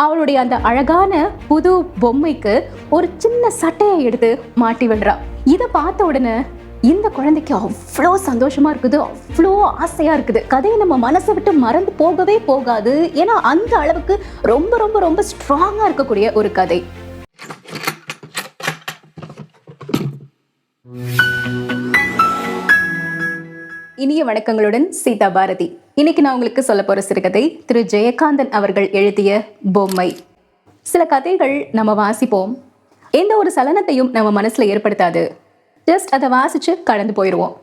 அவளுடைய அந்த அழகான புது பொம்மைக்கு ஒரு சின்ன சட்டையை எடுத்து மாட்டி விடுறா. இதை பார்த்த உடனே இந்த குழந்தைக்கு அவ்வளோ சந்தோஷமா இருக்குது, அவ்வளோ ஆசையா இருக்குது. கதையை நம்ம மனசை விட்டு மறந்து போகவே போகாது. ஏன்னா அந்த அளவுக்கு ரொம்ப ரொம்ப ரொம்ப ஸ்ட்ராங்கா இருக்கக்கூடிய ஒரு கதை. இனிய வணக்கங்களுடன் சீதா பாரதி. இன்னைக்கு நான் உங்களுக்கு சொல்ல போற சிறுகதை திரு ஜெயகாந்தன் அவர்கள் எழுதிய பொம்மை. சில கதைகள் நம்ம வாசிப்போம், எந்த ஒரு சலனத்தையும் நம்ம மனசுல ஏற்படுத்தாது. ஜஸ்ட் அதை வாசிச்சு கடந்து போயிடுவோம்.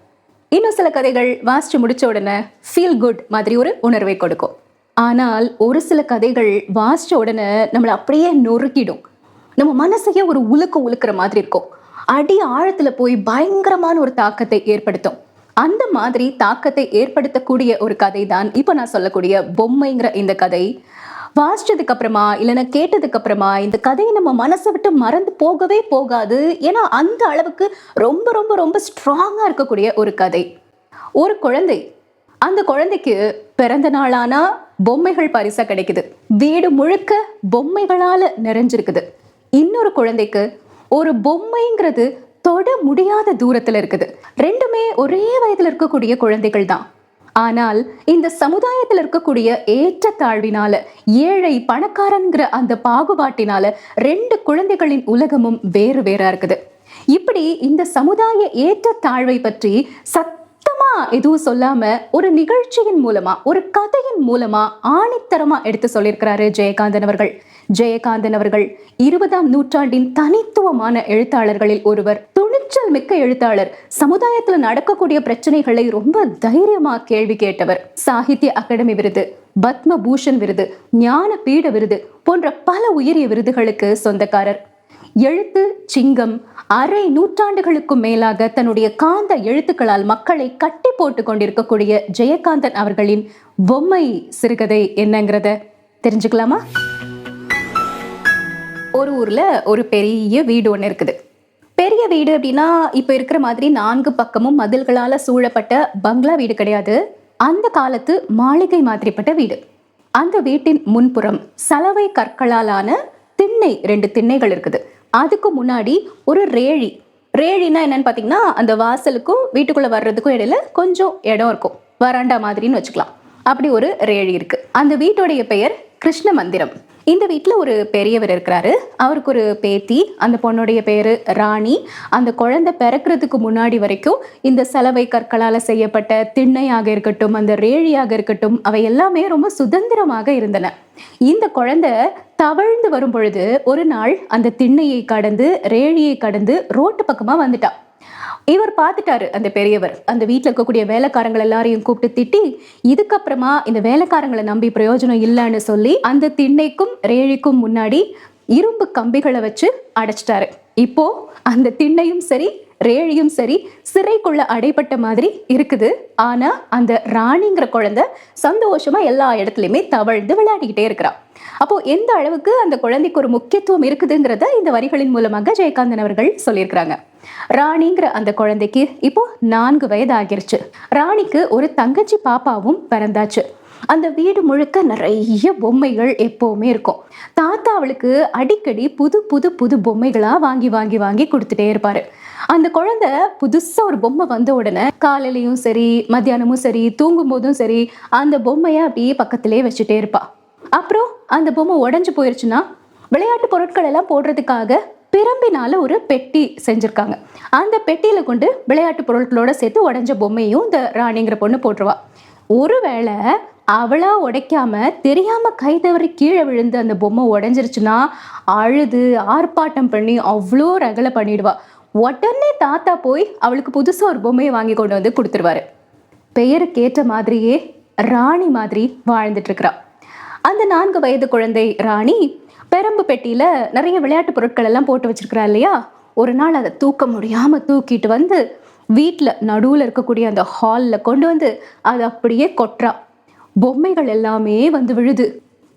இன்னும் சில கதைகள் வாசிச்சு முடிச்ச உடனே ஃபீல் குட் மாதிரி ஒரு உணர்வை கொடுக்கும். ஆனால் ஒரு சில கதைகள் வாசிச்ச உடனே நம்மளை அப்படியே நொறுக்கிடும். நம்ம மனசையே ஒரு உழுக்கிற மாதிரி இருக்கும். அடி ஆழத்துல போய் பயங்கரமான ஒரு தாக்கத்தை ஏற்படுத்தும். அந்த மாதிரி தாக்கத்தை ஏற்படுத்தக்கூடிய ஒரு கதை தான் இப்போ நான் சொல்லக்கூடிய பொம்மைங்கிற இந்த கதை. வாசிச்சதுக்கு அப்புறமா இல்லைன்னா கேட்டதுக்கு அப்புறமா இந்த கதையை நம்ம மனசை விட்டு மறந்து போகவே போகாது. ஏன்னா அந்த அளவுக்கு ரொம்ப ரொம்ப ரொம்ப ஸ்ட்ராங்கா இருக்கக்கூடிய ஒரு கதை. ஒரு குழந்தை, அந்த குழந்தைக்கு பிறந்த நாளானா பொம்மைகள் பரிசா கிடைக்குது. வீடு முழுக்க பொம்மைகளால நிறைஞ்சிருக்குது. இன்னொரு குழந்தைக்கு ஒரு பொம்மைங்கிறது தொட முடியாத தூரத்துல இருக்குது. ரெண்டுமே ஒரே வயதுல இருக்கக்கூடிய குழந்தைகள் தான். ஆனால் இந்த சமுதாயத்தில் இருக்கக்கூடிய ஏற்றத்தாழ்வினால, ஏழை பணக்காரன்கிற அந்த பாகுபாட்டினால ரெண்டு குழந்தைகளின் உலகமும் வேறு வேறா இருக்குது. இப்படி இந்த சமுதாய ஏற்றத்தாழ்வை பற்றி சத்தமா எதுவும் சொல்லாம ஒரு நிகழ்ச்சியின் மூலமா, ஒரு கதையின் மூலமா ஆணித்தரமா எடுத்து சொல்லியிருக்கிறாரு ஜெயகாந்தன் அவர்கள். ஜெயகாந்தன் அவர்கள் 20ஆம் நூற்றாண்டின் தனித்துவமான எழுத்தாளர்களில் ஒருவர். துணிச்சல் மிக்க எழுத்தாளர். சமுதாயத்துல நடக்கக்கூடிய பிரச்சனைகளை ரொம்ப தைரியமா கேள்வி கேட்டவர். சாகித்ய அகாடமி விருது, பத்ம பூஷன் விருது, ஞான பீட விருது போன்ற பல உயரிய விருதுகளுக்கு சொந்தக்காரர். எழுத்து சிங்கம். அரை நூற்றாண்டுகளுக்கும் மேலாக தன்னுடைய காந்த எழுத்துக்களால் மக்களை கட்டி போட்டு கொண்டிருக்கக்கூடிய ஜெயகாந்தன் அவர்களின் பொம்மை சிறுகதை என்னங்கிறத தெரிஞ்சுக்கலாமா? ஒரு ஊர்ல ஒரு பெரிய வீடு ஒன்று இருக்குது. பெரிய வீடு அப்படின்னா இப்போ இருக்கிற மாதிரி 4 பக்கமும் மதில்களால சூழப்பட்ட பங்களா வீடு கிடையாது. அந்த காலத்து மாளிகை மாதிரிப்பட்ட வீடு. அந்த வீட்டின் முன்புறம் சலவை கற்களாலான திண்ணை, 2 திண்ணைகள் இருக்குது. அதுக்கு முன்னாடி ஒரு ரேழி. ரேழின்னா என்னன்னு பார்த்தீங்கன்னா, அந்த வாசலுக்கும் வீட்டுக்குள்ள வர்றதுக்கும் இடையில கொஞ்சம் இடம் இருக்கும். வராண்டா மாதிரின்னு வச்சுக்கலாம். அப்படி ஒரு ரேழி இருக்கு. அந்த வீட்டுடைய பெயர் கிருஷ்ண மந்திரம். இந்த வீட்டில் ஒரு பெரியவர் இருக்கிறாரு. அவருக்கு ஒரு பேத்தி. அந்த பொண்ணுடைய பேரு ராணி. அந்த குழந்தை பிறக்கிறதுக்கு முன்னாடி வரைக்கும் இந்த சலவை கற்களால் செய்யப்பட்ட திண்ணையாக இருக்கட்டும், அந்த ரேழியாக இருக்கட்டும், அவை எல்லாமே ரொம்ப சுதந்திரமாக இருந்தன. இந்த குழந்தை தவழ்ந்து வரும் பொழுது ஒரு நாள் அந்த திண்ணையை கடந்து, ரேழியை கடந்து ரோட்டு பக்கமா வந்துட்டா. இவர் பார்த்துட்டாரு, அந்த பெரியவர். அந்த வீட்டில் இருக்கக்கூடிய வேலைக்காரங்கள் எல்லாரையும் கூப்பிட்டு திட்டி, இதுக்கப்புறமா இந்த வேலைக்காரங்களை நம்பி பிரயோஜனம் இல்லைன்னு சொல்லி அந்த திண்ணைக்கும் ரேழிக்கும் முன்னாடி இரும்பு கம்பிகளை வச்சு அடைச்சிட்டாரு. இப்போ அந்த திண்ணையும் சரி ரேழியும் சரி சிறைக்குள்ள அடைப்பட்ட மாதிரி இருக்குது. ஆனா அந்த ராணிங்கிற குழந்தை சந்தோஷமா எல்லா இடத்துலயுமே தவழ்ந்து விளையாடிக்கிட்டே இருக்கிறா. அப்போ எந்த அளவுக்கு அந்த குழந்தைக்கு ஒரு முக்கியத்துவம் இருக்குதுங்கிறத இந்த வரிகளின் மூலமாக ஜெயகாந்தன் அவர்கள் சொல்லியிருக்கிறாங்க. ராணிங்கிற அந்த குழந்தைக்கு இப்போ 4 வயது ஆகிருச்சு. ராணிக்கு ஒரு தங்கச்சி பாப்பாவும் பிறந்தாச்சு. அந்த வீடு முழுக்க நிறைய பொம்மைகள் எப்பவுமே இருக்கும். தாத்தா அவளுக்கு அடிக்கடி புது புது புது பொம்மைகளா வாங்கி வாங்கி வாங்கி கொடுத்துட்டே இருப்பாரு. அந்த குழந்தை புதுசா ஒரு பொம்மை வந்த உடனே காலையிலையும் சரி, மத்தியானமும் சரி, தூங்கும் போதும் சரி, அந்த பொம்மைய அப்படியே பக்கத்திலே வச்சுட்டே இருப்பா. அப்புறம் அந்த பொம்மை உடஞ்சு போயிருச்சுன்னா விளையாட்டு பொருட்கள் எல்லாம் போடுறதுக்காக பிரம்பினால ஒரு பெட்டி செஞ்சிருக்காங்க. அந்த பெட்டியில கொண்டு விளையாட்டு பொருட்களோட சேர்த்து உடஞ்ச பொம்மையும் இந்த ராணிங்கிற பொண்ணு போட்டுருவா. ஒருவேளை அவளா உடைக்காம தெரியாம கை தவறி கீழே விழுந்து அந்த பொம்மை உடைஞ்சிருச்சுன்னா அழுது ஆர்ப்பாட்டம் பண்ணி அவ்வளோ ரகலை பண்ணிடுவா. உடனே தாத்தா போய் அவளுக்கு புதுசா ஒரு பொம்மையை வாங்கி கொண்டு வந்து கொடுத்துருவாரு. பெயருக்கு ஏற்ற மாதிரியே ராணி மாதிரி வாழ்ந்துட்டு இருக்கிறா. அந்த 4 வயது குழந்தை ராணி பெரம்பு பெட்டியில நிறைய விளையாட்டு பொருட்கள் எல்லாம் போட்டு வச்சிருக்கிறா இல்லையா? ஒரு நாள் அதை தூக்க முடியாம தூக்கிட்டு வந்து வீட்டில் நடுவில் இருக்கக்கூடிய அந்த ஹாலில் கொண்டு வந்து அதை அப்படியே கொட்டுறா. பொம்மைகள் எல்லாமே வந்து விழுது.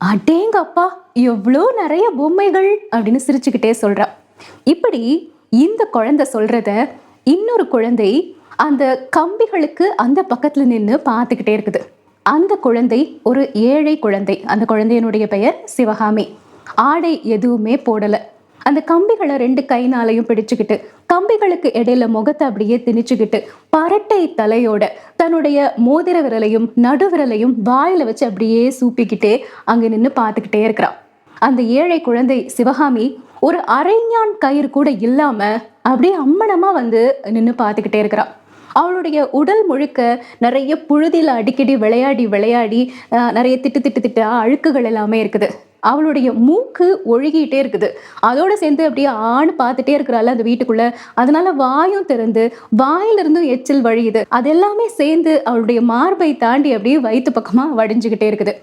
அடேங்கப்பா, எவ்வளோ நிறைய பொம்மைகள் அப்படின்னு சிரிச்சுக்கிட்டே சொல்றா. இப்படி இந்த குழந்தை சொல்றத இன்னொரு குழந்தை அந்த கம்பிகளுக்கு அந்த பக்கத்துல நின்று பார்த்துக்கிட்டே இருக்குது. அந்த குழந்தை ஒரு ஏழை குழந்தை. அந்த குழந்தையினுடைய பெயர் சிவகாமி. ஆடை எதுவுமே போடல. அந்த கம்பிகளை 2 கைனாலையும் பிடிச்சுக்கிட்டு, கம்பிகளுக்கு இடையில முகத்தை அப்படியே திணிச்சுக்கிட்டு, பரட்டை தலையோட தன்னுடைய மோதிர விரலையும் நடுவிரலையும் வாயில வச்சு அப்படியே சூப்பிக்கிட்டே அங்க நின்று பார்த்துக்கிட்டே இருக்கிறான். அந்த ஏழை குழந்தை சிவகாமி ஒரு அரைஞான் கயிறு கூட இல்லாம அப்படியே அம்மனமா வந்து நின்று பார்த்துக்கிட்டே இருக்கிறான். அவளுடைய உடல் முழுக்க நிறைய புழுதியில் அடிக்கடி விளையாடி விளையாடி நிறைய திட்டு திட்டு திட்டு அழுக்குகள் எல்லாமே இருக்குது. அவளுடைய மூக்கு ஒழுகிட்டே இருக்குது. அதோட சேர்ந்து அப்படியே ஆண் பார்த்துட்டே இருக்கிறாள் அந்த வீட்டுக்குள்ள. அதனால வாயும் திறந்து வாயிலிருந்தும் எச்சில் வழியுது. அது எல்லாமே சேர்ந்து அவளுடைய மார்பை தாண்டி அப்படியே வயிற்று பக்கமா வடிஞ்சுக்கிட்டே இருக்குது.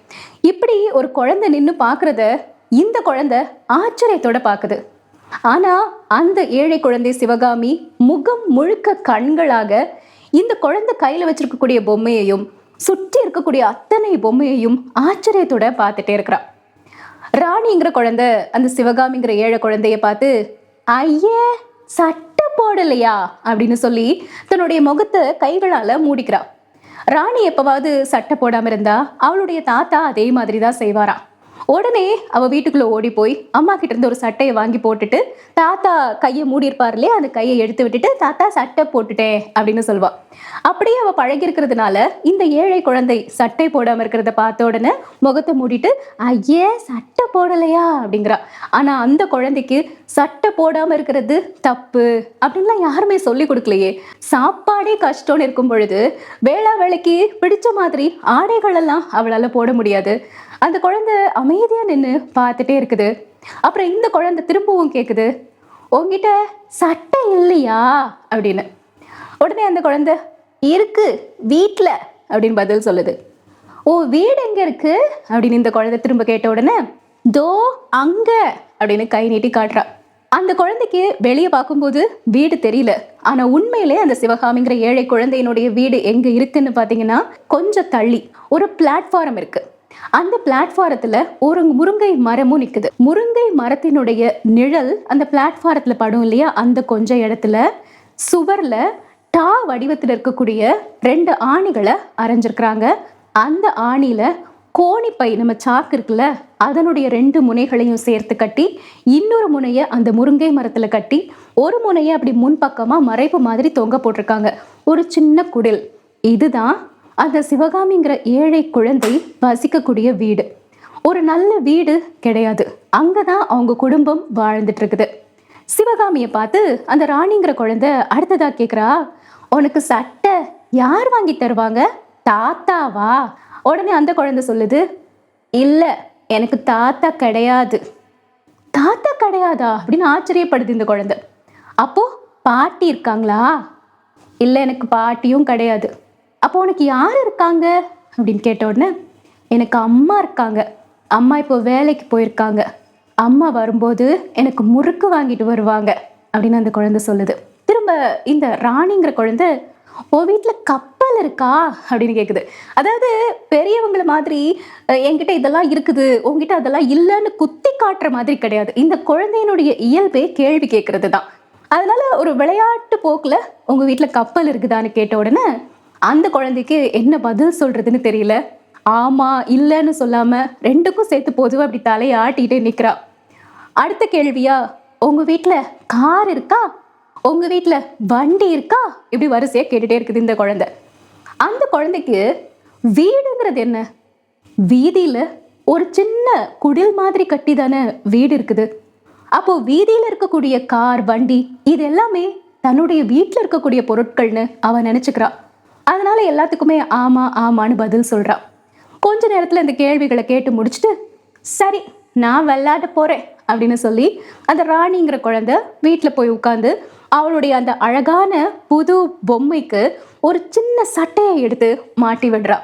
இப்படி ஒரு குழந்தை நின்று பார்க்கறத இந்த குழந்தை ஆச்சரியத்தோட பார்க்குது. ஆனா அந்த ஏழை குழந்தை சிவகாமி முகம் முழுக்க கண்களாக இந்த குழந்தை கையில வச்சிருக்கக்கூடிய பொம்மையையும் சுற்றி இருக்கக்கூடிய அத்தனை பொம்மையையும் ஆச்சரியத்தோட பார்த்துட்டே இருக்கிறான். ராணிங்கிற குழந்தை அந்த சிவகாமிங்கிற ஏழை குழந்தைய பார்த்து, ஐயே சட்டை போடலையா அப்படின்னு சொல்லி தன்னுடைய முகத்தை கைகளால மூடிக்கிறா. ராணி எப்பவாவது சட்டை போடாம இருந்தா அவளுடைய தாத்தா அதே மாதிரி தான் செய்வாராம். உடனே அவ வீட்டுக்குள்ள ஓடி போய் அம்மா கிட்ட இருந்து ஒரு சட்டையை வாங்கி போட்டுட்டு, தாத்தா கையை மூடி இருப்பார் இல்லையா, அந்த கையை எடுத்து விட்டுட்டு, தாத்தா சட்டை போட்டுட்டேன் அப்படின்னு சொல்லுவா. அப்படியே அவ பழகி இருக்கிறதுனால இந்த ஏழை குழந்தை சட்டை போடாம இருக்கிறத பார்த்த உடனே முகத்தை மூடிட்டு, ஐயே சட்டை போடலையா அப்படிங்கிறா. ஆனா அந்த குழந்தைக்கு சட்டை போடாம இருக்கிறது தப்பு அப்படின்லாம் யாருமே சொல்லி கொடுக்கலையே. சாப்பாடே கஷ்டம்னு இருக்கும் பொழுது வேளா வேலைக்கு பிடிச்ச மாதிரி ஆடைகள் எல்லாம் அவளால போட முடியாது. அந்த குழந்தை அமைதியா நின்று பார்த்துட்டே இருக்குது. அப்புறம் இந்த குழந்தை திரும்பவும் கேட்குது, உங்ககிட்ட சட்டை இல்லையா அப்படின்னு. உடனே அந்த குழந்தை, இருக்கு வீட்டில் அப்படின்னு பதில் சொல்லுது. ஓ வீடு எங்க இருக்கு அப்படின்னு இந்த குழந்தை திரும்ப கேட்ட உடனே, தோ அங்க அப்படின்னு கை நீட்டி காட்டுறா. அந்த குழந்தைக்கு வெளியே பார்க்கும்போது வீடு தெரியல. ஆனா உண்மையிலே அந்த சிவகாமிங்கிற ஏழை குழந்தையினுடைய வீடு எங்க இருக்குன்னு பாத்தீங்கன்னா, கொஞ்சம் தள்ளி ஒரு பிளாட்ஃபார்ம் இருக்கு. அந்த பிளாட்ஃபாரத்துல ஒரு முருங்கை மரமும் நிக்குது. முருங்கை மரத்தினுடைய நிழல் அந்த பிளாட்ஃபாரத்துல படும் இல்லையா, அந்த கொஞ்ச இடத்துல சுவர்ல டா வடிவத்தில் இருக்கக்கூடிய 2 ஆணிகளை அரைஞ்சிருக்கிறாங்க. அந்த ஆணியில கோணிப்பை, நம்ம சாக்கு இருக்குல்ல, அதனுடைய 2 முனைகளையும் சேர்த்து கட்டி, இன்னொரு முனைய அந்த முருங்கை மரத்துல கட்டி, ஒரு முனைய அப்படி முன்பக்கமா மறைப்பு மாதிரி தொங்க போட்டிருக்காங்க. ஒரு சின்ன குடில். இதுதான் அந்த சிவகாமிங்கிற ஏழை குழந்தை வசிக்கக்கூடிய வீடு. ஒரு நல்ல வீடு கிடையாது. அங்கதான் அவங்க குடும்பம் வாழ்ந்துட்டு இருக்குது. சிவகாமியை பார்த்து அந்த ராணிங்கிற குழந்தை அடுத்ததா கேட்குறா, உனக்கு சட்டை யார் வாங்கி தருவாங்க, தாத்தாவா? உடனே அந்த குழந்தை சொல்லுது, இல்ல எனக்கு தாத்தா கிடையாது. தாத்தா கிடையாதா அப்படின்னு ஆச்சரியப்படுது இந்த குழந்தை. அப்போ பாட்டி இருக்காங்களா? இல்ல எனக்கு பாட்டியும் கிடையாது. அப்போ உனக்கு யார் இருக்காங்க அப்படின்னு கேட்ட உடனே, எனக்கு அம்மா இருக்காங்க. அம்மா இப்போ வேலைக்கு போயிருக்காங்க. அம்மா வரும்போது எனக்கு முறுக்கு வாங்கிட்டு வருவாங்க அப்படின்னு அந்த குழந்தை சொல்லுது. திரும்ப இந்த ராணிங்கிற குழந்தை, உன் வீட்டில் கப்பல் இருக்கா அப்படின்னு கேட்குது. அதாவது பெரியவங்கள மாதிரி என்கிட்ட இதெல்லாம் இருக்குது, உங்ககிட்ட அதெல்லாம் இல்லைன்னு குத்தி காட்டுற மாதிரி கிடையாது. இந்த குழந்தையினுடைய இயல்பே கேள்வி கேட்கறது தான். அதனால ஒரு விளையாட்டு போக்குல உங்க வீட்டில் கப்பல் இருக்குதான்னு கேட்ட உடனே அந்த குழந்தைக்கு என்ன பதில் சொல்றதுன்னு தெரியல. ஆமா இல்லைன்னு சொல்லாம 2க்கும் சேர்த்து பொதுவாக அப்படி தலையை ஆட்டிகிட்டே நிற்கிறா. அடுத்த கேள்வியா, உங்க வீட்டில் கார் இருக்கா, உங்க வீட்டில் வண்டி இருக்கா, இப்படி வரிசையா கேட்டுட்டே இருக்குது இந்த குழந்தை. அந்த குழந்தைக்கு வீடுங்கிறது என்ன? வீதியில ஒரு சின்ன குடில் மாதிரி கட்டி தானே வீடு இருக்குது. அப்போ வீதியில இருக்கக்கூடிய கார், வண்டி இது எல்லாமே தன்னுடைய வீட்டில் இருக்கக்கூடிய பொருட்கள்னு அவன் நினைச்சுக்கிறா. அதனால எல்லாத்துக்குமே ஆமா ஆமான்னு பதில் சொல்றா. கொஞ்ச நேரத்துல இந்த கேள்விகளை கேட்டு முடிச்சுட்டு, சரி நான் விளையாட போறேன் அப்படின்னு சொல்லி அந்த ராணிங்கிற குழந்தை வீட்டில் போய் உட்காந்து அவளுடைய அந்த அழகான புது பொம்மைக்கு ஒரு சின்ன சட்டையை எடுத்து மாட்டி விடுறா.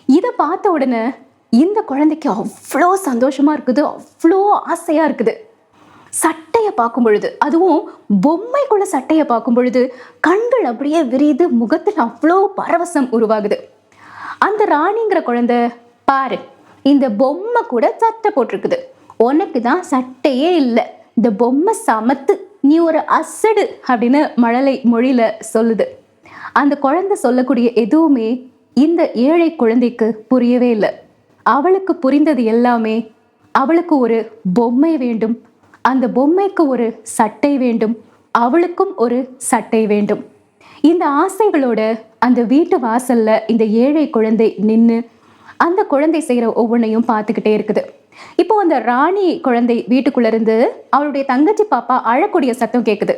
இதை பார்த்த உடனே இந்த குழந்தைக்கு அவ்வளோ சந்தோஷமா இருக்குது, அவ்வளோ ஆசையா இருக்குது. சட்டையை பார்க்கும் பொழுது, அதுவும் பொம்மைக்குள்ள சட்டையை பார்க்கும் பொழுது கண்கள் அப்படியே விரியுது, முகத்தில் அவ்வளோ பரவசம் உருவாகுது. அந்த ராணிங்கிற குழந்தை, பாரு இந்த பொம்மை கூட சட்டை போட்டிருக்குது, உனக்கு தான் சட்டையே இல்லை, இந்த பொம்மை சமத்து, நீ ஒரு அசடு அப்படின்னு மழலை மொழியில சொல்லுது. அந்த குழந்தை சொல்லக்கூடிய எதுவுமே இந்த ஏழை குழந்தைக்கு புரியவே இல்லை. அவளுக்கு புரிந்தது எல்லாமே அவளுக்கு ஒரு பொம்மை வேண்டும், அந்த பொம்மைக்கு ஒரு சட்டை வேண்டும், அவளுக்கும் ஒரு சட்டை வேண்டும். இந்த ஆசைகளோட அந்த வீட்டு வாசல்ல இந்த ஏழை குழந்தை நின்று அந்த குழந்தை செய்யற ஒவ்வொன்றையும் பார்த்துக்கிட்டே இருக்குது. இப்போ அந்த ராணி குழந்தை வீட்டுக்குள்ள இருந்து அவளுடைய தங்கச்சி பாப்பா அழக்கூடிய சத்தம் கேட்குது.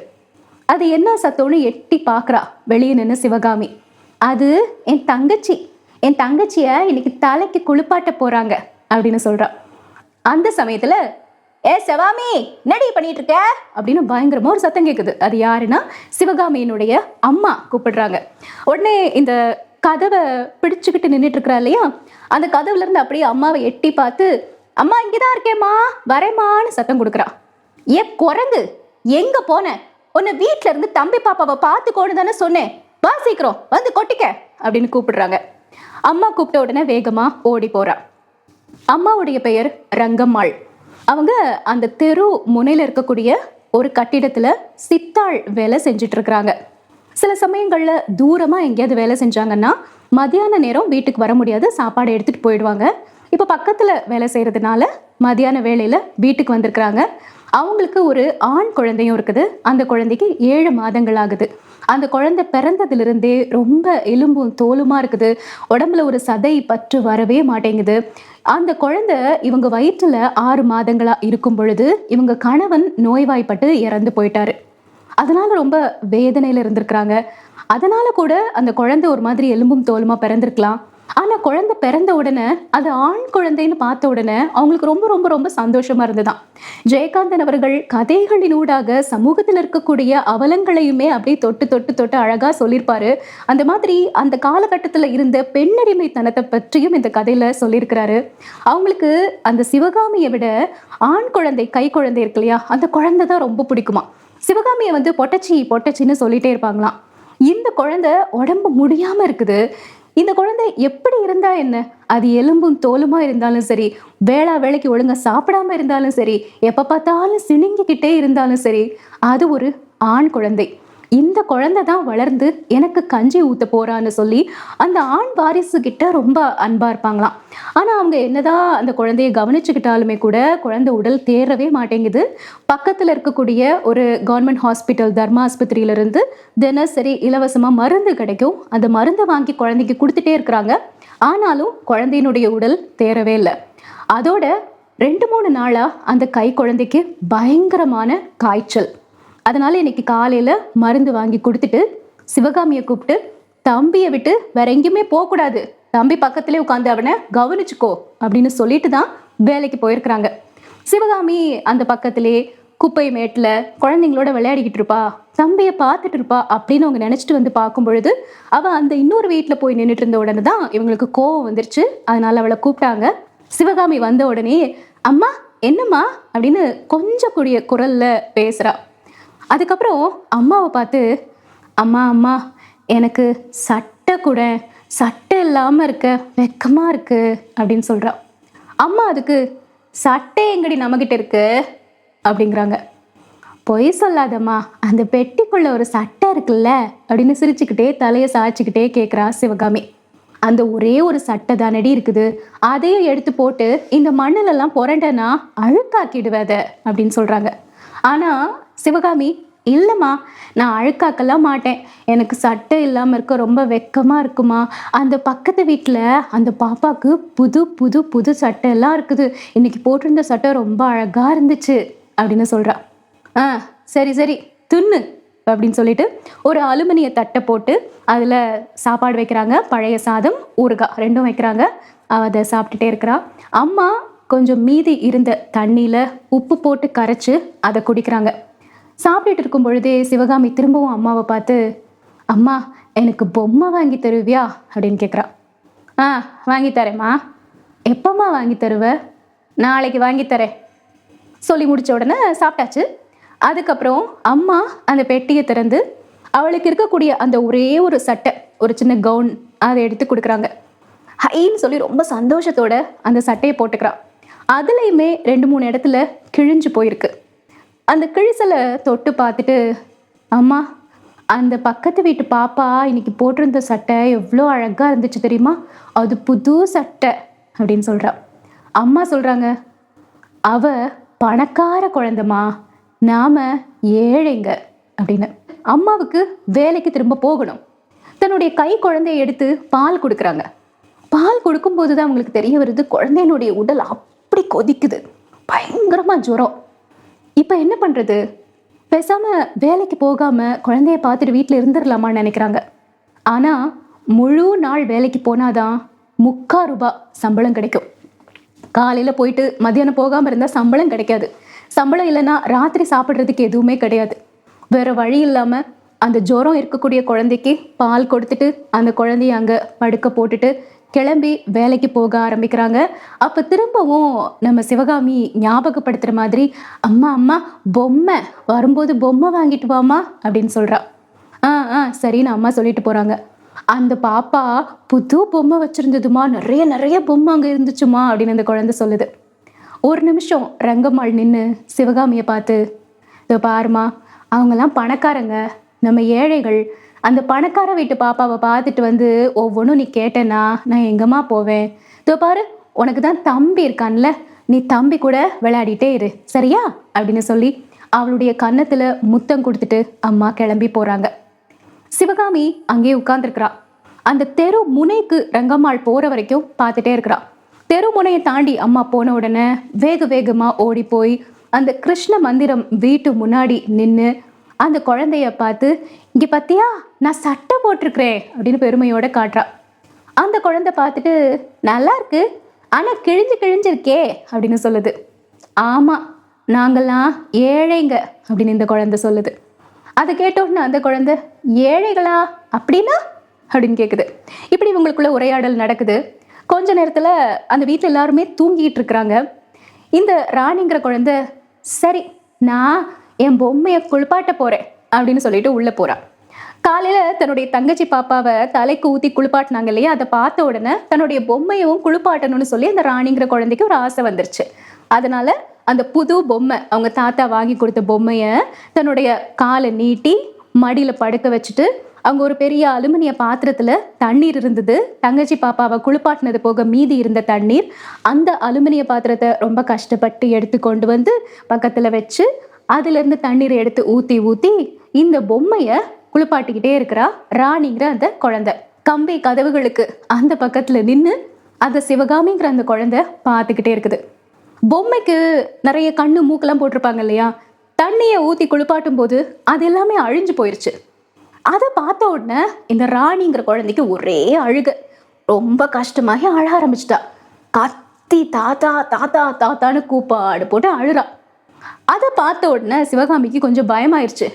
அது என்ன சத்தம்னு எட்டி பார்க்குறா வெளியே நின்று சிவகாமி. அது என் தங்கச்சிய இன்னைக்கு தலைக்கு குளிப்பாட்ட போறாங்க அப்படின்னு சொல்றா. அந்த சமயத்துல சிவகாமி என்னடி பண்ணிட்டு இருக்க அப்படின்னு பயங்கரமா ஒரு சத்தம் கேட்குது. அது யாருன்னா சிவகாமியினுடைய அம்மா கூப்பிடுறாங்க. உடனே இந்த கதவை பிடிச்சுக்கிட்டு நின்றுட்டு இருக்கிறா இல்லையா, அந்த கதவுல இருந்து அப்படியே அம்மாவை எட்டி பார்த்து, அம்மா இங்கதான் இருக்கேம்மா, வரேம்மான்னு சத்தம் கொடுக்குறா. குரங்கு எங்க போன? உன்னை வீட்டுல இருந்து தம்பி பாப்பாவை பார்த்துக்கோன்னு தானே சொன்னேன், வா சீக்கிரம் வந்து கொட்டிக்க அப்படின்னு கூப்பிடுறாங்க. அம்மா கூப்பிட்ட உடனே வேகமா ஓடி போறா. அம்மாவுடைய பெயர் ரங்கம்மாள். அவங்க அந்த தெரு முனையில இருக்கக்கூடிய ஒரு கட்டிடத்துல சித்தாள் வேலை செஞ்சுட்டு இருக்கிறாங்க. சில சமயங்கள்ல தூரமா எங்கேயாவது வேலை செஞ்சாங்கன்னா மதியான நேரம் வீட்டுக்கு வர முடியாது, சாப்பாடு எடுத்துட்டு போயிடுவாங்க. இப்போ பக்கத்துல வேலை செய்யறதுனால மதியான வேலையில வீட்டுக்கு வந்திருக்கிறாங்க. அவங்களுக்கு ஒரு ஆண் குழந்தையும் இருக்குது. அந்த குழந்தைக்கு 7 மாதங்கள் ஆகுது. அந்த குழந்தை பிறந்ததுலேருந்தே ரொம்ப எலும்பும் தோலுமா இருக்குது. உடம்புல ஒரு சதை பற்று வரவே மாட்டேங்குது. அந்த குழந்தை இவங்க வயிற்றுல 6 மாதங்களா இருக்கும் பொழுது இவங்க கணவன் நோய்வாய்ப்பட்டு இறந்து போயிட்டாரு. அதனால ரொம்ப வேதனையில இருந்திருக்கிறாங்க. அதனால கூட அந்த குழந்தை ஒரு மாதிரி எலும்பும் தோலுமா பிறந்திருக்கலாம். ஆனா குழந்தை பிறந்த உடனே அது ஆண் குழந்தைன்னு பார்த்த உடனே அவங்களுக்கு ரொம்ப ரொம்ப ரொம்ப சந்தோஷமா இருந்ததுதான். ஜெயகாந்தன் அவர்கள் கதைகளினூடாக சமூகத்தில் இருக்கக்கூடிய அவலங்களையுமே அப்படியே தொட்டு தொட்டு தொட்டு அழகா சொல்லியிருப்பாரு. அந்த மாதிரி அந்த காலகட்டத்துல இருந்த பெண்ணடிமைத்தனத்தை பற்றியும் இந்த கதையில சொல்லியிருக்கிறாரு. அவங்களுக்கு அந்த சிவகாமியை விட ஆண் குழந்தை, கை குழந்தை இருக்கு இல்லையா, அந்த குழந்தை தான் ரொம்ப பிடிக்குமா. சிவகாமியை வந்து பொட்டச்சின்னு சொல்லிட்டே இருப்பாங்களாம். இந்த குழந்தை உடம்பு முடியாம இருக்குது. இந்த குழந்தை எப்படி இருந்தா என்ன, அது எலும்பும் தோலுமா இருந்தாலும் சரி, வேளைக்கு ஒழுங்கா சாப்பிடாம இருந்தாலும் சரி, எப்ப பார்த்தாலும் சிணுங்கிக்கிட்டே இருந்தாலும் சரி, அது ஒரு ஆண் குழந்தை. இந்த குழந்தை தான் வளர்ந்து எனக்கு கஞ்சி ஊத்த போறான்னு சொல்லி அந்த ஆண் வாரிசு கிட்ட ரொம்ப அன்பா இருப்பாங்களாம். ஆனா அவங்க என்னதான் அந்த குழந்தைய கவனிச்சுக்கிட்டாலுமே கூட குழந்தை உடல் தேரவே மாட்டேங்குது. பக்கத்துல இருக்கக்கூடிய ஒரு கவர்மெண்ட் ஹாஸ்பிட்டல், தர்மா ஆஸ்பத்திரியில இருந்து தினசரி இலவசமா மருந்து கிடைக்கும். அந்த மருந்தை வாங்கி குழந்தைக்கு கொடுத்துட்டே இருக்கிறாங்க. ஆனாலும் குழந்தையினுடைய உடல் தேரவே இல்லை. அதோட 2-3 நாளா அந்த கை குழந்தைக்கு பயங்கரமான காய்ச்சல். அதனால இன்னைக்கு காலையில மருந்து வாங்கி கொடுத்துட்டு சிவகாமியை கூப்பிட்டு, தம்பியை விட்டு வேற எங்கேயுமே போகக்கூடாது, தம்பி பக்கத்திலே உட்காந்து அவனை கவனிச்சுக்கோ அப்படின்னு சொல்லிட்டு தான் வேலைக்கு போயிருக்கிறாங்க. சிவகாமி அந்த பக்கத்திலே குப்பை மேட்டில் குழந்தைங்களோட விளையாடிக்கிட்டு இருப்பா, தம்பியை பார்த்துட்டு இருப்பா அப்படின்னு அவங்க நினைச்சிட்டு வந்து பார்க்கும் பொழுது அவள் அந்த இன்னொரு வீட்டில் போய் நின்றுட்டு இருந்த உடனே தான் இவங்களுக்கு கோவம் வந்துருச்சு. அதனால அவளை கூப்பிட்டாங்க. சிவகாமி வந்த உடனே, அம்மா என்னம்மா அப்படின்னு கொஞ்சம் கூடிய குரல்ல பேசுறா. அதுக்கப்புறம் அம்மாவை பார்த்து, அம்மா அம்மா எனக்கு சட்டை கூட, சட்டை இல்லாமல் இருக்க வெக்கமா இருக்கு அப்படின்னு சொல்றா. அம்மா அதுக்கு, சட்டை எங்கடி நம்மகிட்ட இருக்கு அப்படிங்கிறாங்க. பொய் சொல்லாதம்மா, அந்த பெட்டிக்குள்ள ஒரு சட்டை இருக்குல்ல அப்படின்னு சிரிச்சுக்கிட்டே தலையை சாய்ச்சிக்கிட்டே கேட்குறா சிவகாமி. அந்த ஒரே ஒரு சட்டை தானடி இருக்குது, அதையும் எடுத்து போட்டு இந்த மண்ணிலெல்லாம் புரண்டனா அழுக்காக்கிடுவேத அப்படின்னு சொல்றாங்க. ஆனா சிவகாமி, இல்லைம்மா நான் அழுக்காக்கலாம் மாட்டேன், எனக்கு சட்டை இல்லாமல் இருக்க ரொம்ப வெக்கமாக இருக்குமா, அந்த பக்கத்து வீட்டில் அந்த பாப்பாவுக்கு புது புது புது சட்டை எல்லாம் இருக்குது, இன்னைக்கு போட்டிருந்த சட்டை ரொம்ப அழகாக இருந்துச்சு அப்படின்னு சொல்கிறா. சரி சரி துண்ணு அப்படின்னு சொல்லிட்டு ஒரு அலுமினிய தட்டை போட்டு அதில் சாப்பாடு வைக்கிறாங்க. பழைய சாதம், ஊறுகாய் 2ம் வைக்கிறாங்க. அதை சாப்பிட்டுட்டே இருக்கிறா. அம்மா கொஞ்சம் மீதி இருந்த தண்ணியில் உப்பு போட்டு கரைச்சி அதை குடிக்கிறாங்க. சாப்பிட்டுட்டு இருக்கும் பொழுதே சிவகாமி திரும்பவும் அம்மாவை பார்த்து, அம்மா எனக்கு பொம்மை வாங்கி தருவியா அப்படின்னு கேட்குறா. வாங்கி தரேம்மா. எப்பம்மா வாங்கி தருவ? நாளைக்கு வாங்கி தரேன் சொல்லி முடிச்ச உடனே சாப்பிட்டாச்சு. அதுக்கப்புறம் அம்மா அந்த பெட்டியை திறந்து அவளுக்கு இருக்கக்கூடிய அந்த ஒரே ஒரு சட்டை, ஒரு சின்ன கவுன், அதை எடுத்து கொடுக்குறாங்க. ஹைன்னு சொல்லி ரொம்ப சந்தோஷத்தோட அந்த சட்டையை போட்டுக்கிறான். அதுலேயுமே 2-3 இடத்துல கிழிஞ்சு போயிருக்கு. அந்த கிழிசலை தொட்டு பார்த்துட்டு, அம்மா அந்த பக்கத்து வீட்டு பாப்பா இன்னைக்கு போட்டிருந்த சட்டை எவ்வளோ அழகாக இருந்துச்சு தெரியுமா, அது புது சட்டை அப்படின்னு சொல்கிறா. அம்மா சொல்கிறாங்க, அவ பணக்கார குழந்தைமா, நாம ஏழைங்க அப்படின்னு. அம்மாவுக்கு வேலைக்கு திரும்ப போகணும். தன்னுடைய கை குழந்தையை எடுத்து பால் கொடுக்குறாங்க. பால் கொடுக்கும்போது தான் அவங்களுக்கு தெரிய வருது, குழந்தையினுடைய உடல் அப்படி கொதிக்குது, பயங்கரமா ஜுரம். இப்ப என்ன பண்றது? பேசாம வேலைக்கு போகாம குழந்தைய பார்த்துட்டு வீட்டில் இருந்துடலாமான்னு நினைக்கிறாங்க. ஆனா முழு நாள் வேலைக்கு போனாதான் 3/4 ரூபாய் சம்பளம் கிடைக்கும். காலையில போயிட்டு மதியானம் போகாம இருந்தா சம்பளம் கிடைக்காது. சம்பளம் இல்லைன்னா ராத்திரி சாப்பிட்றதுக்கு எதுவுமே கிடையாது. வேற வழி இல்லாம அந்த ஜுரம் இருக்கக்கூடிய குழந்தைக்கு பால் கொடுத்துட்டு அந்த குழந்தைய அங்க படுக்க போட்டுட்டு கிளம்பி வேலைக்கு போக ஆரம்பிக்கிறாங்க. அப்ப திரும்பவும் நம்ம சிவகாமி ஞாபகப்படுத்துற மாதிரி, அம்மா அம்மா பொம்மை வரும்போது பொம்மை வாங்கிட்டு வாமா அப்படின்னு சொல்றா. சரின்னு அம்மா சொல்லிட்டு போறாங்க. அந்த பாப்பா புது பொம்மை வச்சிருந்ததுமா, நிறைய நிறைய பொம்மை அங்க இருந்துச்சுமா அப்படின்னு அந்த குழந்தை சொல்லுது. ஒரு நிமிஷம் ரங்கம்மாள் நின்று சிவகாமியை பார்த்து, இதோ பாருமா, அவங்கெல்லாம் பணக்காரங்க, நம்ம ஏழைகள். அந்த பணக்கார வீட்டு பாப்பாவை பார்த்துட்டு வந்து ஒவ்வொன்றும் நீ கேட்டேன்னா நான் எங்கம்மா போவேன்? இதோ பாரு, உனக்கு தான் தம்பி இருக்கான்ல, நீ தம்பி கூட விளையாடிட்டே இரு, சரியா அப்படின்னு சொல்லி அவளுடைய கன்னத்துல முத்தம் கொடுத்துட்டு அம்மா கிளம்பி போறாங்க. சிவகாமி அங்கேயே உட்கார்ந்துருக்கிறா. அந்த தெரு முனைக்கு ரங்கம்மாள் போற வரைக்கும் பார்த்துட்டே இருக்கிறா. தெரு முனையை தாண்டி அம்மா போன உடனே வேக வேகமா ஓடி போய் அந்த கிருஷ்ண மந்திரம் வீட்டு முன்னாடி நின்று அந்த குழந்தைய பார்த்து, இங்க பத்தியா நான் சட்டை போட்டிருக்கிறேன் அப்படின்னு பெருமையோட காட்டுறா. அந்த குழந்தை பார்த்துட்டு, நல்லா இருக்கு, ஆனா கிழிஞ்சு கிழிஞ்சிருக்கே அப்படின்னு சொல்லுது. ஆமா, நாங்கெல்லாம் ஏழைங்க அப்படின்னு இந்த குழந்தை சொல்லுது. அதை கேட்டோன்னு அந்த குழந்தை, ஏழைகளா அப்படின்னா அப்படின்னு கேட்குது. இப்படி இவங்களுக்குள்ள உரையாடல் நடக்குது. கொஞ்ச நேரத்துல அந்த வீட்டில் எல்லாருமே தூங்கிட்டு இருக்கிறாங்க. இந்த ராணிங்கிற குழந்தை, சரி நான் என் பொம்மையை குளிப்பாட்ட போறேன் அப்படின்னு சொல்லிட்டு உள்ள போறா. காலையில தன்னுடைய தங்கச்சி பாப்பாவை தலைக்கு ஊத்தி குளிப்பாட்டினாங்க இல்லையா, அதை பார்த்த உடனே தன்னுடைய பொம்மையும் குளிப்பாட்டணும்னு சொல்லி அந்த ராணிங்கிற குழந்தைக்கு ஒரு ஆசை வந்துருச்சு. அதனால அந்த புது பொம்மை, அவங்க தாத்தா வாங்கி கொடுத்த பொம்மைய தன்னுடைய காலை நீட்டி மடியில படுக்க வச்சுட்டு, அவங்க ஒரு பெரிய அலுமினிய பாத்திரத்துல தண்ணீர் இருந்தது. தங்கச்சி பாப்பாவை குளிப்பாட்டினது போக மீதி இருந்த தண்ணீர், அந்த அலுமினிய பாத்திரத்தை ரொம்ப கஷ்டப்பட்டு எடுத்து கொண்டு வந்து பக்கத்துல வச்சு அதுல இருந்து தண்ணீரை எடுத்து ஊத்தி ஊத்தி இந்த பொம்மைய குளிப்பாட்டிக்கிட்டே இருக்கிறா ராணிங்கிற அந்த குழந்தை. கம்பி கதவுகளுக்கு அந்த பக்கத்துல நின்று அந்த சிவகாமிங்கிற அந்த குழந்தை பார்த்துக்கிட்டே இருக்குது. பொம்மைக்கு நிறைய கண்ணு மூக்கெல்லாம் போட்டிருப்பாங்க இல்லையா, தண்ணியை ஊத்தி குளிப்பாட்டும் போது அது எல்லாமே அழிஞ்சு போயிருச்சு. அதை பார்த்த உடனே இந்த ராணிங்கிற குழந்தைக்கு ஒரே அழுக, ரொம்ப கஷ்டமாகி அழ ஆரம்பிச்சிட்டா. கத்தி தாத்தா தாத்தா தாத்தான்னு கூப்பாடு போட்டு அழுறா. அதை பார்த்த உடனே சிவகாமிக்கு கொஞ்சம் பயமாயிருச்சு.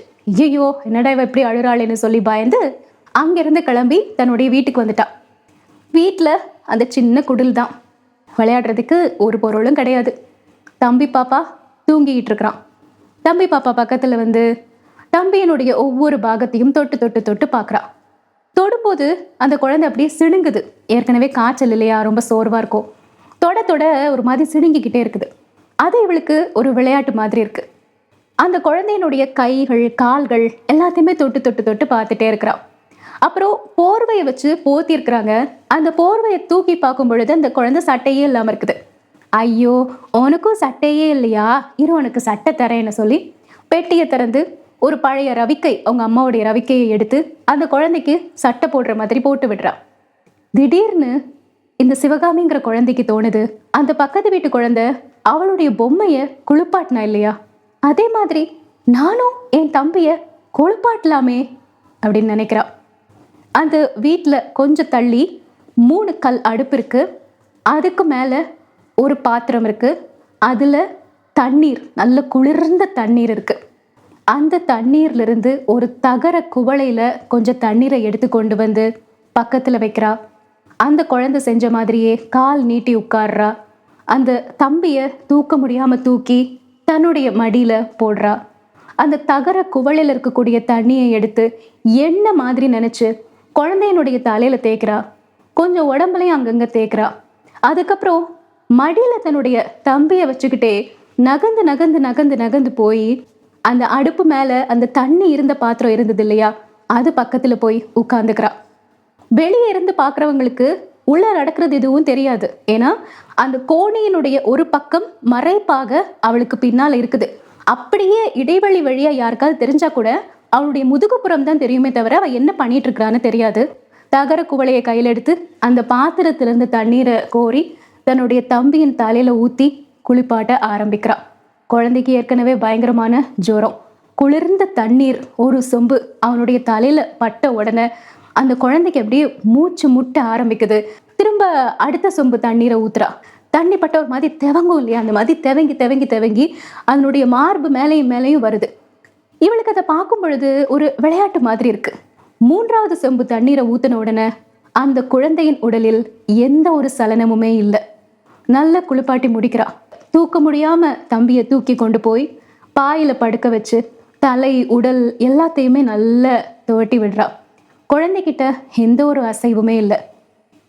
ஐயோ, என்னடா இவ இப்படி அழுறாளேன்னு சொல்லி பயந்து அங்கிருந்து கிளம்பி தன்னுடைய வீட்டுக்கு வந்துட்டா. வீட்டில் அந்த சின்ன குடில் தான், விளையாடுறதுக்கு ஒரு பொருளும் கிடையாது. தம்பி பாப்பா தூங்கிக்கிட்டு இருக்கிறான். தம்பி பாப்பா பக்கத்தில் வந்து தம்பியினுடைய ஒவ்வொரு பாகத்தையும் தொட்டு தொட்டு தொட்டு பார்க்குறா. தொடும்போது அந்த குழந்தை அப்படியே சிணுங்குது. ஏற்கனவே காய்ச்சல் இல்லையா, ரொம்ப சோர்வாக இருக்கும். தொட தொட ஒரு மாதிரி சிணுங்கிக்கிட்டே இருக்குது. அது இவளுக்கு ஒரு விளையாட்டு மாதிரி இருக்கு. அந்த குழந்தையினுடைய கைகள் கால்கள் எல்லாத்தையுமே தொட்டு தொட்டு தொட்டு பார்த்துட்டே இருக்கிறா. அப்புறம் போர்வையை வச்சு போத்தி இருக்கிறாங்க. அந்த போர்வையை தூக்கி பார்க்கும் பொழுது அந்த குழந்தை சட்டையே இல்லாமல் இருக்குது. ஐயோ, உனக்கும் சட்டையே இல்லையா, இரு உனக்கு சட்டை தரேன்னு சொல்லி பெட்டியை திறந்து ஒரு பழைய ரவிக்கை, அவங்க அம்மாவுடைய ரவிக்கையை எடுத்து அந்த குழந்தைக்கு சட்டை போடுற மாதிரி போட்டு விடுறா. திடீர்னு இந்த சிவகாமிங்கிற குழந்தைக்கு தோணுது, அந்த பக்கத்து வீட்டு குழந்தை அவளுடைய பொம்மையை குளிப்பாட்டினா இல்லையா, அதே மாதிரி நானும் என் தம்பிய குளிப்பாட்டலாமே அப்படின்னு நினைக்கிறா. அந்த வீட்டில் கொஞ்சம் தள்ளி 3 கல் அடுப்பு இருக்கு. அதுக்கு மேலே ஒரு பாத்திரம் இருக்கு. அதில் தண்ணீர், நல்ல குளிர்ந்த தண்ணீர் இருக்கு. அந்த தண்ணீர்ல இருந்து ஒரு தகர குவளையில கொஞ்சம் தண்ணீரை எடுத்து கொண்டு வந்து பக்கத்துல வைக்கிறா. அந்த குழந்தை செஞ்ச மாதிரியே கால் நீட்டி உட்கார்றா. அந்த தம்பிய தூக்க முடியாம தூக்கி தன்னுடைய மடியில போடுறா. அந்த தகர குவளையில இருக்கக்கூடிய தண்ணியை எடுத்து எண்ணெய் மாதிரி நினைச்சு குழந்தையினுடைய தலையில தேய்க்கிறா. கொஞ்சம் உடம்புலையும் அங்கங்க தேய்க்கிறா. அதுக்கப்புறம் மடியில தன்னுடைய தம்பியை வச்சுக்கிட்டே நகர்ந்து நகர்ந்து நகர்ந்து நகர்ந்து போய் அந்த அடுப்பு மேல அந்த தண்ணி இருந்த பாத்திரம் இருந்தது இல்லையா, அது பக்கத்துல போய் உட்கார்ந்துக்கிறா. வெளியே இருந்து பாக்குறவங்களுக்கு உள்ள நடக்கிறது எதுவும் தெரியாது. ஏன்னா அந்த கோணியினுடைய ஒரு பக்கம் மறைப்பாக அவளுக்கு பின்னால் இருக்குது. அப்படியே இடைவெளி வழியா யாருக்காவது தெரிஞ்சா கூட அவளுடைய முதுகுப்புறம் தான் தெரியுமே தவிர அவ என்ன பண்ணிட்டு இருக்கிறான்னு தெரியாது. தகர குவளையை கையில் எடுத்து அந்த பாத்திரத்திலிருந்து தண்ணீரை கோரி தன்னுடைய தம்பியின் தலையில ஊத்தி குளிப்பாட்ட ஆரம்பிக்கிறா. குழந்தைக்கு ஏற்கனவே பயங்கரமான ஜுரம். குளிர்ந்த தண்ணீர் ஒரு சொம்பு அவனுடைய தலையில பட்ட உடனே அந்த குழந்தைக்கு அப்படியே மூச்சு முட்ட ஆரம்பிக்குது. திரும்ப அடுத்த சொம்பு தண்ணீரை ஊத்துறா. தண்ணி பட்ட ஒரு மாதிரி தெவங்கும் இல்லையா, அந்த மாதிரி தெவங்கி தெவங்கி தெவங்கி அதனுடைய மார்பு மேலையும் மேலையும் வருது. இவளுக்கு அதை பார்க்கும் பொழுது ஒரு விளையாட்டு மாதிரி இருக்கு. மூன்றாவது சொம்பு தண்ணீரை ஊத்தின உடனே அந்த குழந்தையின் உடலில் எந்த ஒரு சலனமுமே இல்லை. நல்ல குளிப்பாட்டி முடிக்கிறா. தூக்க முடியாம தம்பியை தூக்கி கொண்டு போய் பாயில படுக்க வச்சு தலை உடல் எல்லாத்தையுமே நல்லா துவட்டி விடுறா. குழந்தைகிட்ட எந்த ஒரு அசைவுமே இல்லை.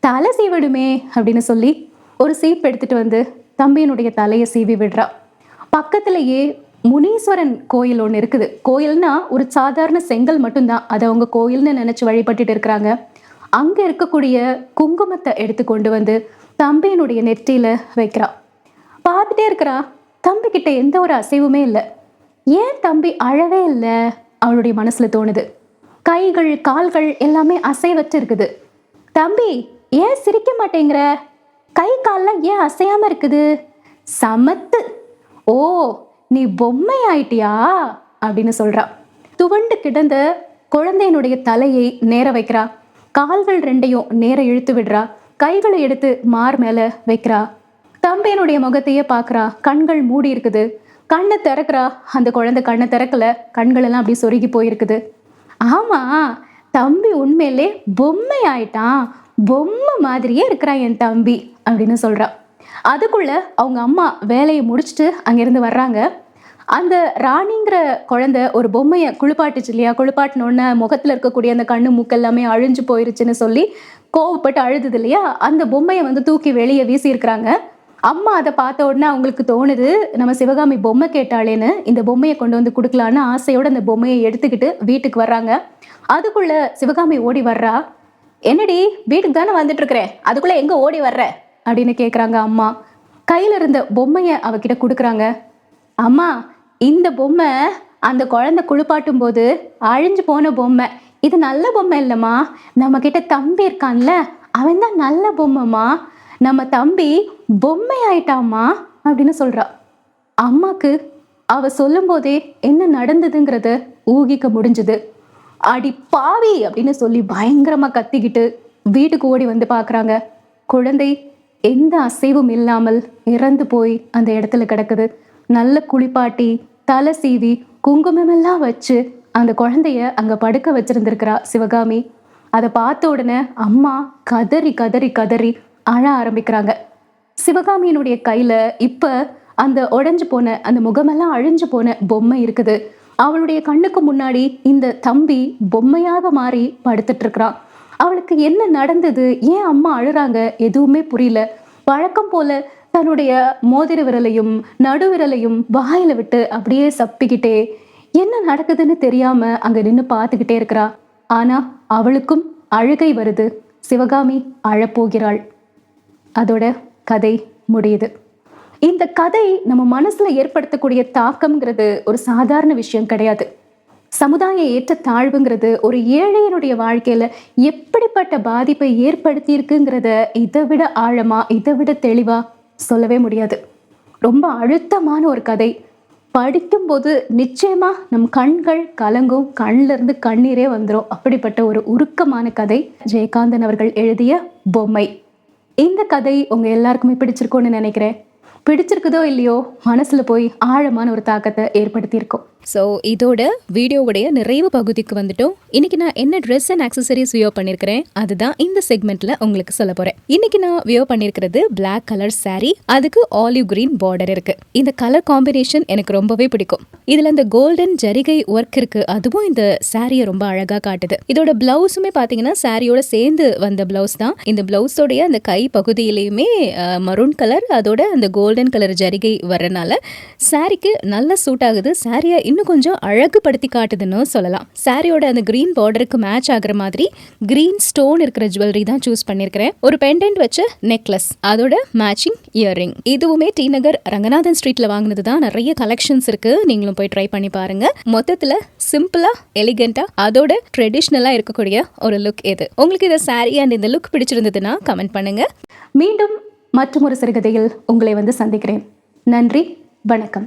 தலை சீவிடுமே அப்படின்னு சொல்லி ஒரு சீப் எடுத்துட்டு வந்து தம்பியினுடைய தலையை சீவி விடுறா. பக்கத்திலேயே முனீஸ்வரன் கோயில் ஒன்று இருக்குது. கோயில்னா ஒரு சாதாரண செங்கல் மட்டும்தான், அதை அவங்க கோயில்னு நினைச்சு வழிபட்டுட்டு இருக்கிறாங்க. அங்க இருக்கக்கூடிய குங்குமத்தை எடுத்து கொண்டு வந்து தம்பியினுடைய நெற்றியில வைக்கிறா. பார்த்துட்டே இருக்கிறா. தம்பி கிட்ட எந்த ஒரு அசைவுமே இல்லை. ஏன் தம்பி அழவே இல்லை அவளுடைய மனசுல தோணுது. கைகள் கால்கள் எல்லாமே அசைவற்று இருக்குது. தம்பி ஏன் சிரிக்க மாட்டேங்கிற? கை கால்லாம் ஏன் அசையாம இருக்குது? சமத்து. ஓ, நீ பொம்மை ஆயிட்டியா அப்படின்னு சொல்றா. துவண்டு கிடந்த குழந்தையினுடைய தலையை நேர வைக்கிறா. கால்கள் ரெண்டையும் நேர இழுத்து விடுறா. கைகளை எடுத்து மார் மேல வைக்கிறா. தம்பியினுடைய முகத்தையே பார்க்கறா. கண்கள் மூடி இருக்குது. கண்ணை திறக்கிறா. அந்த குழந்தை கண்ணை திறக்கல. கண்கள் எல்லாம் அப்படி சொருகி போயிருக்குது. ஆமா, தம்பி உண்மையிலே பொம்மை ஆயிட்டான். பொம்மை மாதிரியே இருக்கிறான் என் தம்பி அப்படின்னு சொல்றா. அதுக்குள்ள அவங்க அம்மா வேலையை முடிச்சுட்டு அங்கிருந்து வர்றாங்க. அந்த ராணிங்கிற குழந்தை ஒரு பொம்மையை குளிப்பாட்டுச்சு இல்லையா, குளிப்பாட்டினோடனே முகத்துல இருக்கக்கூடிய அந்த கண்ணு மூக்கு எல்லாமே அழிஞ்சு போயிருச்சுன்னு சொல்லி கோவப்பட்டு அழுதுது இல்லையா, அந்த பொம்மையை வந்து தூக்கி வெளியே வீசி இருக்கிறாங்க. அம்மா அதை பார்த்த உடனே அவங்களுக்கு தோணுது, நம்ம சிவகாமி பொம்மை கேட்டாளேன்னு இந்த பொம்மையை கொண்டு வந்து கொடுக்கலான்னு ஆசையோட அந்த பொம்மையை எடுத்துக்கிட்டு வீட்டுக்கு வர்றாங்க. அதுக்குள்ள சிவகாமி ஓடி வர்றா. என்னடி, வீட்டுக்கு தானே வந்துட்டு இருக்கிறேன், அதுக்குள்ள எங்க ஓடி வர்ற அப்படின்னு கேட்குறாங்க அம்மா. கையில இருந்த பொம்மையை அவகிட்ட கொடுக்குறாங்க. அம்மா, இந்த பொம்மை அந்த குழந்தை குளிப்பாட்டும் போது அழிஞ்சு போன பொம்மை. இது நல்ல பொம்மை இல்லைம்மா. நம்ம கிட்ட தம்பி இருக்கான்ல, அவன் தான் நல்ல பொம்மைம்மா. நம்ம தம்பி பொம்மை ஆயிட்டாமா அப்படின்னு சொல்றா. அம்மாக்கு அவ சொல்லும் போதே என்ன நடந்ததுங்கிறத ஊகிக்க முடிஞ்சது. அடி பாவி அப்படின்னு சொல்லி பயங்கரமா கத்திக்கிட்டு வீட்டுக்கு ஓடி வந்து பாக்குறாங்க. குழந்தை எந்த அசைவும் இல்லாமல் இறந்து போய் அந்த இடத்துல கிடக்குது. நல்ல குளிப்பாட்டி தலை சீவி குங்குமமெல்லாம் வச்சு அந்த குழந்தைய அங்க படுக்க வச்சிருந்திருக்கிறா சிவகாமி. அதை பார்த்த உடனே அம்மா கதறி கதறி கதறி அழ ஆரம்பிக்கிறாங்க. சிவகாமியினுடைய கையில இப்ப அந்த உடைஞ்சு போன அந்த முகமெல்லாம் அழிஞ்சு போன பொம்மை இருக்குது. அவளுடைய கண்ணுக்கு முன்னாடி இந்த தம்பி பொம்மையாக மாறி படுத்துட்டு இருக்கிறான். அவளுக்கு என்ன நடந்தது, ஏன் அம்மா அழுறாங்க எதுவுமே புரியல. வழக்கம் போல தன்னுடைய மோதிர விரலையும் நடுவிரலையும் வாயில விட்டு அப்படியே சப்பிக்கிட்டே என்ன நடக்குதுன்னு தெரியாம அங்க நின்று பார்த்துக்கிட்டே இருக்கிறா. ஆனா அவளுக்கும் அழுகை வருது. சிவகாமி அழப்போகிறாள். அதோட கதை முடியுது. இந்த கதை நம்ம மனசுல ஏற்படுத்தக்கூடிய தாக்கம்ங்கிறது ஒரு சாதாரண விஷயம் கிடையாது. சமுதாய ஏற்ற தாழ்வுங்கிறது ஒரு ஏழையினுடைய வாழ்க்கையில எப்படிப்பட்ட பாதிப்பை ஏற்படுத்தி இருக்குங்கிறத இதை விட ஆழமா இதை விட தெளிவா சொல்லவே முடியாது. ரொம்ப அழுத்தமான ஒரு கதை. படிக்கும்போது நிச்சயமா நம் கண்கள் கலங்கும், கண்ணில இருந்து கண்ணீரே வந்துடும். அப்படிப்பட்ட ஒரு உருக்கமான கதை ஜெயகாந்தன் அவர்கள் எழுதிய பொம்மை. இந்த கதை உங்க எல்லாருக்குமே பிடிச்சிருக்கும்னு நினைக்கிறேன். பிடிச்சிருக்குதோ இல்லையோ, மனசுல போய் ஆழமான ஒரு தாக்கத்தை ஏற்படுத்தி இருக்கும். ஸோ இதோட வீடியோவுடைய நிறைவு பகுதிக்கு வந்துட்டோம். இன்னைக்கு நான் என்ன ட்ரெஸ் அண்ட் ஆக்சசரிஸ் வியோ பண்ணியிருக்கிறேன் அதுதான் இந்த செக்மெண்ட்ல உங்களுக்கு சொல்ல போறேன். இன்னைக்கு நான் வியோ பண்ணியிருக்கிறது பிளாக் கலர் சாரி, அதுக்கு ஆலிவ் கிரீன் பார்டர் இருக்கு. இந்த கலர் காம்பினேஷன் எனக்கு ரொம்பவே பிடிக்கும். இதுல இந்த கோல்டன் ஜரிகை ஒர்க் இருக்கு, அதுவும் இந்த சாரியை ரொம்ப அழகா காட்டுது. இதோட பிளவுஸுமே பாத்தீங்கன்னா சாரியோட சேர்ந்து வந்த பிளவுஸ் தான். இந்த பிளவுஸோடைய அந்த கை பகுதியிலையுமே மரூன் கலர், அதோட அந்த கோல்டன் கோல்டன் கலர் ஜரிகை வர்றனால சாரிக்கு நல்ல சூட் ஆகுது. சாரியை இன்னும் கொஞ்சம் அழகுபடுத்தி காட்டுதுன்னு சொல்லலாம். சாரியோட அந்த கிரீன் பார்டருக்கு மேட்ச் ஆகுற மாதிரி கிரீன் ஸ்டோன் இருக்கிற ஜுவல்லரி தான் சூஸ் பண்ணியிருக்கிறேன். ஒரு பெண்டன்ட் வச்ச நெக்லஸ், அதோட மேட்சிங் இயர்ரிங். இதுவுமே டி நகர் ரங்கநாதன் ஸ்ட்ரீட்ல வாங்கினது தான். நிறைய கலெக்ஷன்ஸ் இருக்கு, நீங்களும் போய் ட்ரை பண்ணி பாருங்க. மொத்தத்துல சிம்பிளா எலிகென்ட்டா அதோட ட்ரெடிஷ்னலா இருக்கக்கூடிய ஒரு லுக் இது. உங்களுக்கு இந்த சாரி அண்ட் இந்த லுக் பிடிச்சிருந்ததுன்னா கமெண்ட் பண்ணுங்க. மீண்டும் மற்றொரு சிறுகதையில் உங்களை வந்து சந்திக்கிறேன். நன்றி, வணக்கம்.